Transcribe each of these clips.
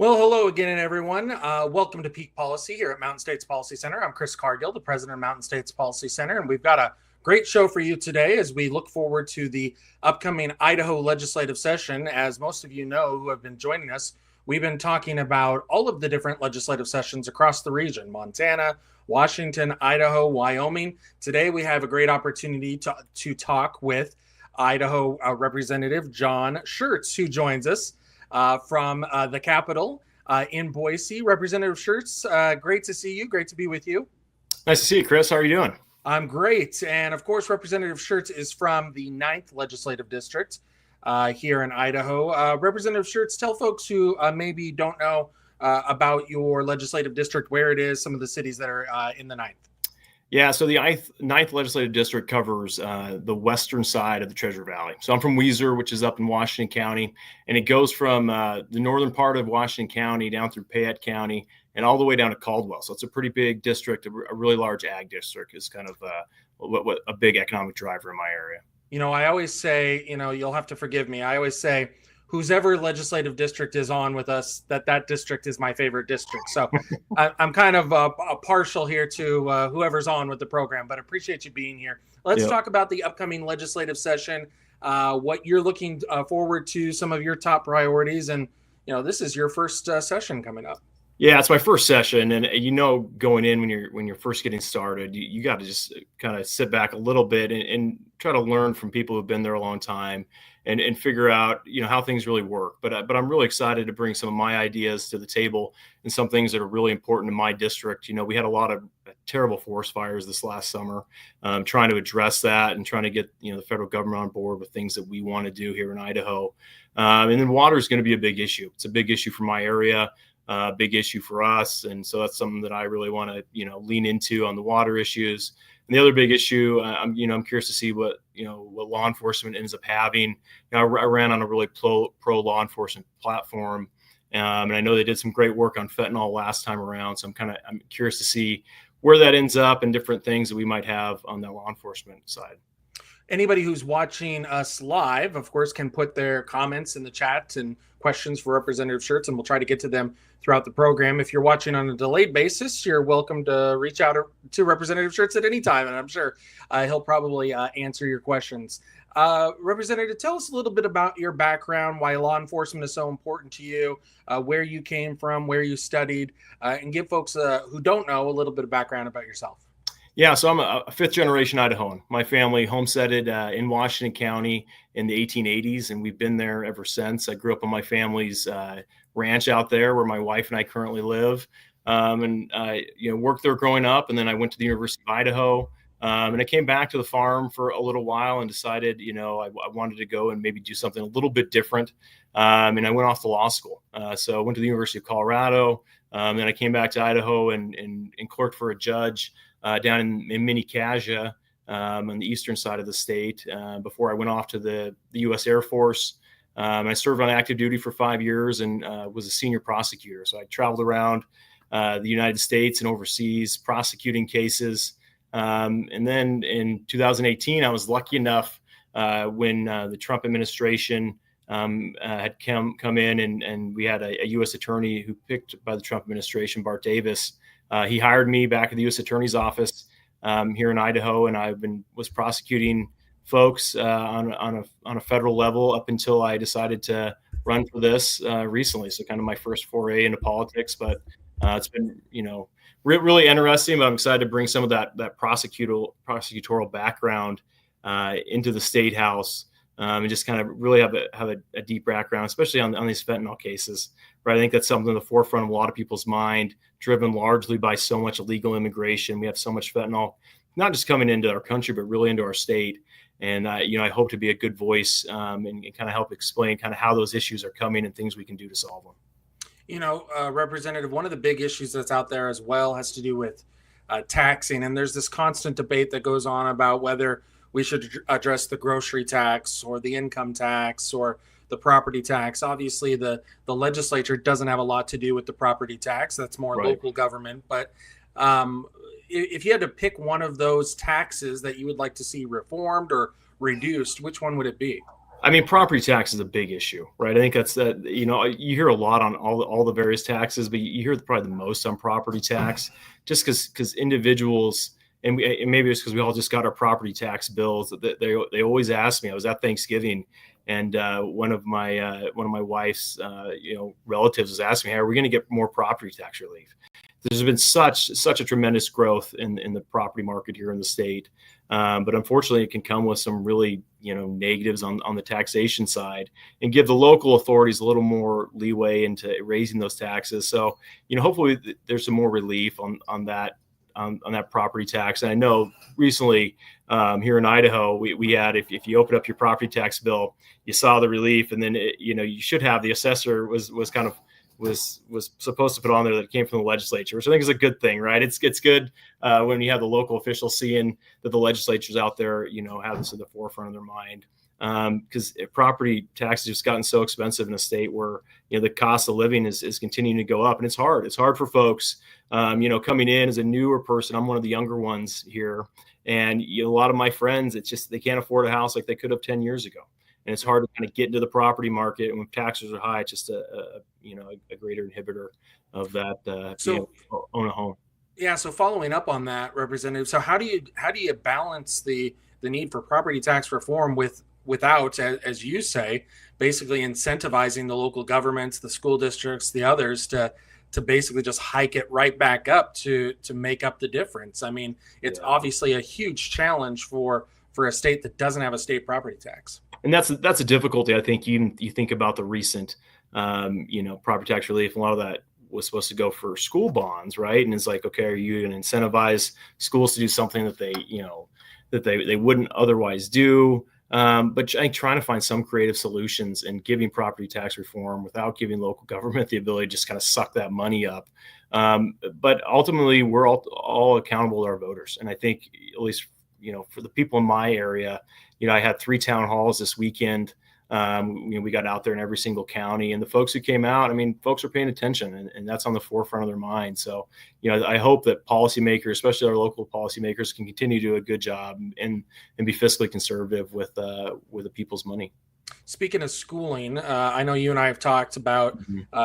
Well, hello again, everyone. Welcome to Peak Policy here at Mountain States Policy Center. I'm Chris Cargill, the president of Mountain States Policy Center, and we've got a great show for you today as we look forward to the upcoming Idaho legislative session. As most of you know who have been joining us, we've been talking about all of the different legislative sessions across the region: Montana, Washington, Idaho, Wyoming. Today, we have a great opportunity to talk with Idaho Representative John Schertz, who joins us from the Capitol in Boise. Representative Schertz, great to see you. Great to be with you. Nice to see you, Chris. How are you doing? I'm great. And of course, Representative Schertz is from the 9th Legislative District here in Idaho. Representative Schertz, tell folks who maybe don't know about your legislative district, where it is, some of the cities that are in the 9th. Yeah, so the 9th Legislative District covers the western side of the Treasure Valley. So I'm from Weiser, which is up in Washington County, and it goes from the northern part of Washington County down through Payette County and all the way down to Caldwell. So it's a pretty big district, a really large ag district is kind of what a big economic driver in my area. You know, I always say, you'll have to forgive me. I always say, whosever legislative district is on with us, that district is my favorite district. So I'm kind of partial here to whoever's on with the program, but appreciate you being here. Let's talk about the upcoming legislative session, what you're looking forward to, some of your top priorities. And, this is your first session coming up. Yeah, it's my first session, and going in when you're first getting started, you got to just kind of sit back a little bit and try to learn from people who've been there a long time and figure out how things really work. But I'm really excited to bring some of my ideas to the table and some things that are really important in my district. We had a lot of terrible forest fires this last summer, trying to address that and trying to get the federal government on board with things that we want to do here in Idaho. And then water is going to be a big issue. It's a big issue for my area. Big issue for us, and so that's something that I really want to lean into on the water issues. And the other big issue, I'm curious to see what law enforcement ends up having. I ran on a really pro law enforcement platform, and I know they did some great work on fentanyl last time around. So I'm curious to see where that ends up and different things that we might have on the law enforcement side. Anybody who's watching us live, of course, can put their comments in the chat and questions for Representative Schertz, and we'll try to get to them throughout the program. If you're watching on a delayed basis, you're welcome to reach out to Representative Schertz at any time, and I'm sure he'll probably answer your questions. Representative, tell us a little bit about your background, why law enforcement is so important to you, where you came from, where you studied, and give folks who don't know a little bit of background about yourself. Yeah, so I'm a fifth-generation Idahoan. My family homesteaded in Washington County in the 1880s, and we've been there ever since. I grew up on my family's ranch out there where my wife and I currently live, and I worked there growing up, and then I went to the University of Idaho, and I came back to the farm for a little while and decided, I wanted to go and maybe do something a little bit different, and I went off to law school. So I went to the University of Colorado, then I came back to Idaho and clerked for a judge down in Mini-Cassia on the eastern side of the state before I went off to the U.S. Air Force. I served on active duty for 5 years and was a senior prosecutor. So I traveled around the United States and overseas prosecuting cases. And then in 2018, I was lucky enough when the Trump administration had come in and we had a U.S. attorney who picked by the Trump administration, Bart Davis. He hired me back at the U.S. Attorney's Office here in Idaho, and I was prosecuting folks on a federal level up until I decided to run for this recently. So kind of my first foray into politics, but it's been really interesting. But I'm excited to bring some of that prosecutorial background into the state house. And just kind of really have a deep background, especially on these fentanyl cases, right? I think that's something at the forefront of a lot of people's mind, driven largely by so much illegal immigration. We have so much fentanyl, not just coming into our country, but really into our state. And, I hope to be a good voice and kind of help explain kind of how those issues are coming and things we can do to solve them. Representative, one of the big issues that's out there as well has to do with taxing. And there's this constant debate that goes on about whether we should address the grocery tax or the income tax or the property tax. Obviously, the legislature doesn't have a lot to do with the property tax. That's more Right. local government. But if you had to pick one of those taxes that you would like to see reformed or reduced, which one would it be? I mean, property tax is a big issue, right? I think that's that. You hear a lot on all the various taxes, but you hear probably the most on property tax, just because individuals, and maybe it's because we all just got our property tax bills. That they always ask me. I was at Thanksgiving, and one of my wife's relatives was asking me, "Hey, are we going to get more property tax relief?" There's been such a tremendous growth in the property market here in the state, but unfortunately, it can come with some really negatives on the taxation side, and give the local authorities a little more leeway into raising those taxes. So hopefully there's some more relief on that property tax. And I know recently here in Idaho, we had if you open up your property tax bill, you saw the relief, and then you should have the assessor was supposed to put on there that it came from the legislature, which I think is a good thing, right? It's good when you have the local officials seeing that the legislature's out there, have this at the forefront of their mind. Because property taxes just gotten so expensive in a state where the cost of living is continuing to go up, and it's hard. It's hard for folks, coming in as a newer person. I'm one of the younger ones here, and a lot of my friends, it's just they can't afford a house like they could have 10 years ago. And it's hard to kind of get into the property market, and when taxes are high, it's just a greater inhibitor of that. Own a home. Yeah. So following up on that, Representative, so how do you balance the need for property tax reform without, as you say, basically incentivizing the local governments, the school districts, the others to basically just hike it right back up to make up the difference? I mean, it's obviously a huge challenge for a state that doesn't have a state property tax. And that's a difficulty. I think you think about the recent, property tax relief. A lot of that was supposed to go for school bonds, right? And it's like, okay, are you going to incentivize schools to do something that they wouldn't otherwise do? But I think trying to find some creative solutions and giving property tax reform without giving local government the ability to just kind of suck that money up. But ultimately, we're all accountable to our voters, and I think at least for the people in my area. I had 3 town halls this weekend. We got out there in every single county, and the folks who came out, folks are paying attention, and that's on the forefront of their mind. So, I hope that policymakers, especially our local policymakers, can continue to do a good job and be fiscally conservative with the people's money. Speaking of schooling, I know you and I have talked about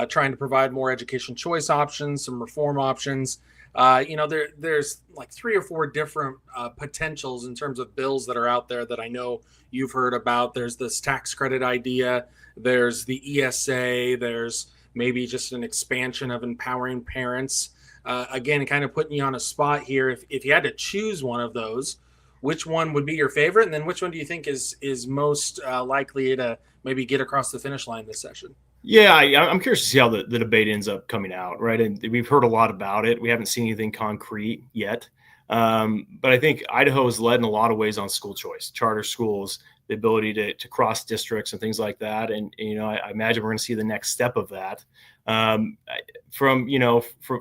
trying to provide more education choice options, some reform options. There's like 3 or 4 different potentials in terms of bills that are out there that I know you've heard about. There's this tax credit idea. There's the ESA. There's maybe just an expansion of empowering parents. Again, kind of putting you on a spot here. If you had to choose one of those, which one would be your favorite? And then which one do you think is most likely to maybe get across the finish line this session? Yeah, I'm curious to see how the debate ends up coming out, right? And we've heard a lot about it. We haven't seen anything concrete yet. But I think Idaho has led in a lot of ways on school choice, charter schools, the ability to cross districts and things like that. And, I imagine we're going to see the next step of that. From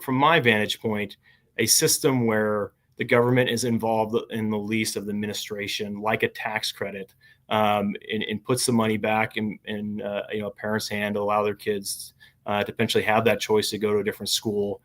my vantage point, a system where the government is involved in the least of the administration, like a tax credit, and puts the money back in a parent's hand to allow their kids to potentially have that choice to go to a different school,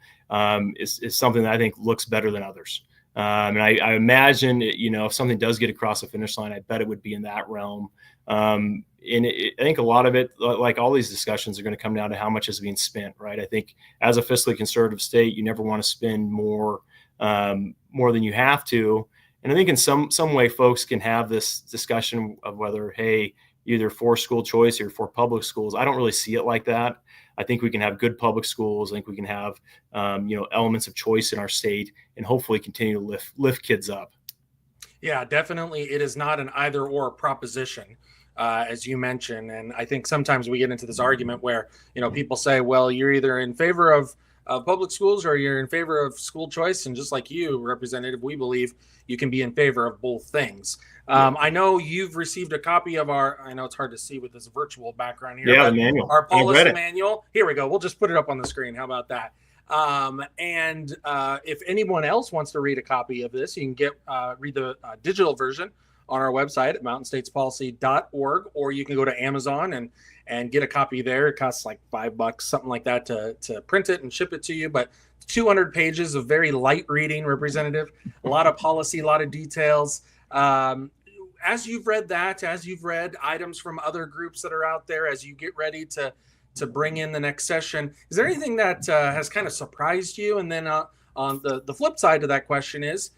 is something that I think looks better than others. And I imagine, if something does get across the finish line, I bet it would be in that realm. And I think a lot of it, like all these discussions, are going to come down to how much is being spent, right? I think as a fiscally conservative state, you never want to spend more than you have to. And I think in some way, folks can have this discussion of whether, hey, either for school choice or for public schools. I don't really see it like that. I think we can have good public schools. I think we can have, elements of choice in our state, and hopefully continue to lift kids up. Yeah, definitely. It is not an either or proposition, as you mentioned. And I think sometimes we get into this argument where, people say, well, you're either in favor of public schools or you're in favor of school choice. And just like you, Representative, we believe you can be in favor of both things. I know you've received a copy of I know it's hard to see with this virtual background here. Yeah, the manual. Our policy manual. Here we go. We'll just put it up on the screen. How about that? And if anyone else wants to read a copy of this, you can read the digital version on our website at mountainstatespolicy.org, or you can go to Amazon and get a copy there. It costs like $5, something like that, to print it and ship it to you. But 200 pages of very light reading, Representative, a lot of policy, a lot of details. as you've read that, as you've read items from other groups that are out there, as you get ready to bring in the next session, is there anything that has kind of surprised you? And then on the flip side of that question is,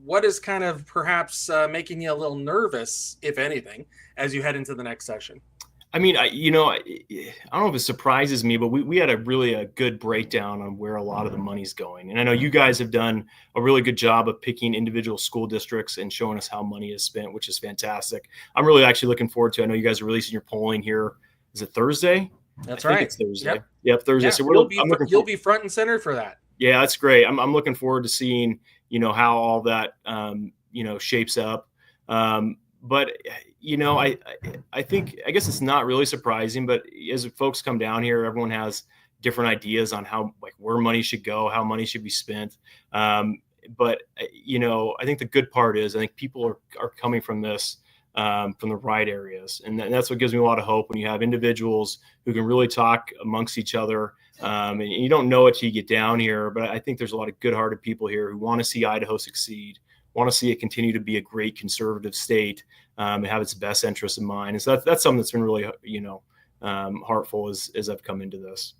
what is kind of perhaps making you a little nervous, if anything, as you head into the next session? I mean, I don't know if it surprises me, but we had a good breakdown on where a lot of the money's going. And I know you guys have done a really good job of picking individual school districts and showing us how money is spent, which is fantastic. I'm really actually looking forward to, I know you guys are releasing your polling here. Is it Thursday? That's right. It's Thursday. Yep, Thursday. Yeah, so you'll be front and center for that. Yeah, that's great. I'm looking forward to seeing, how all that, shapes up. But, I think, I guess it's not really surprising, but as folks come down here, everyone has different ideas on how, where money should go, how money should be spent. But, I think the good part is I think people are coming from this, from the right areas. And that's what gives me a lot of hope when you have individuals who can really talk amongst each other. And you don't know it till you get down here, but I think there's a lot of good-hearted people here who want to see Idaho succeed, want to see it continue to be a great conservative state, and have its best interests in mind. And so that's something that's been really, heartful as I've come into this.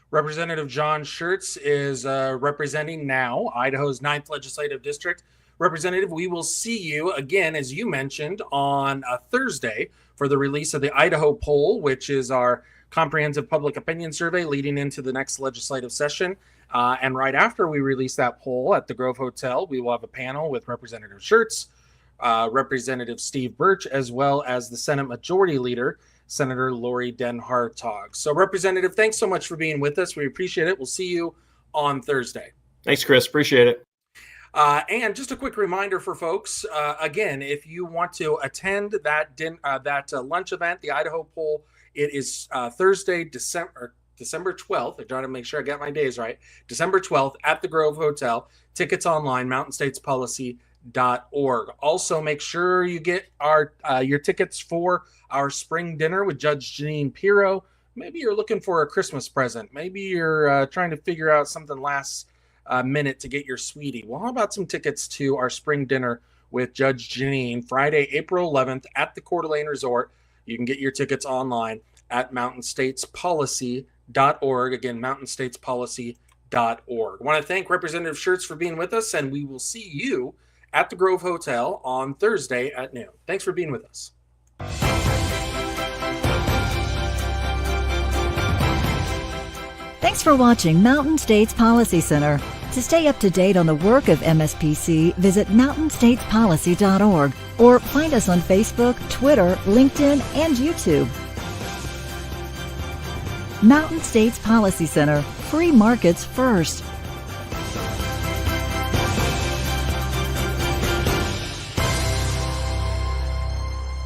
Representative John Schertz is representing now Idaho's 9th Legislative District. Representative, we will see you again, as you mentioned, on Thursday for the release of the Idaho poll, which is our comprehensive public opinion survey leading into the next legislative session. And right after we release that poll at the Grove Hotel, we will have a panel with Representative Schertz, Representative Steve Birch, as well as the Senate Majority Leader, Senator Lori Den Hartog. So, Representative, thanks so much for being with us. We appreciate it. We'll see you on Thursday. Thanks, Chris. Appreciate it. And just a quick reminder for folks, again, if you want to attend that lunch event, the Idaho poll, it is Thursday, December 12th. I'm trying to make sure I got my days right. December 12th at the Grove Hotel. Tickets online, mountainstatespolicy.org. Also, make sure you get your tickets for our spring dinner with Judge Janine Pirro. Maybe you're looking for a Christmas present. Maybe you're trying to figure out something last minute to get your sweetie. Well, how about some tickets to our spring dinner with Judge Janine, Friday, April 11th at the Coeur d'Alene Resort. You can get your tickets online at mountainstatespolicy.org. Again, mountainstatespolicy.org. I want to thank Representative Schertz for being with us, and we will see you at the Grove Hotel on Thursday at noon. Thanks for being with us. Thanks for watching Mountain States Policy Center. To stay up to date on the work of MSPC, visit mountainstatespolicy.org or find us on Facebook, Twitter, LinkedIn, and YouTube. Mountain States Policy Center. Free markets first.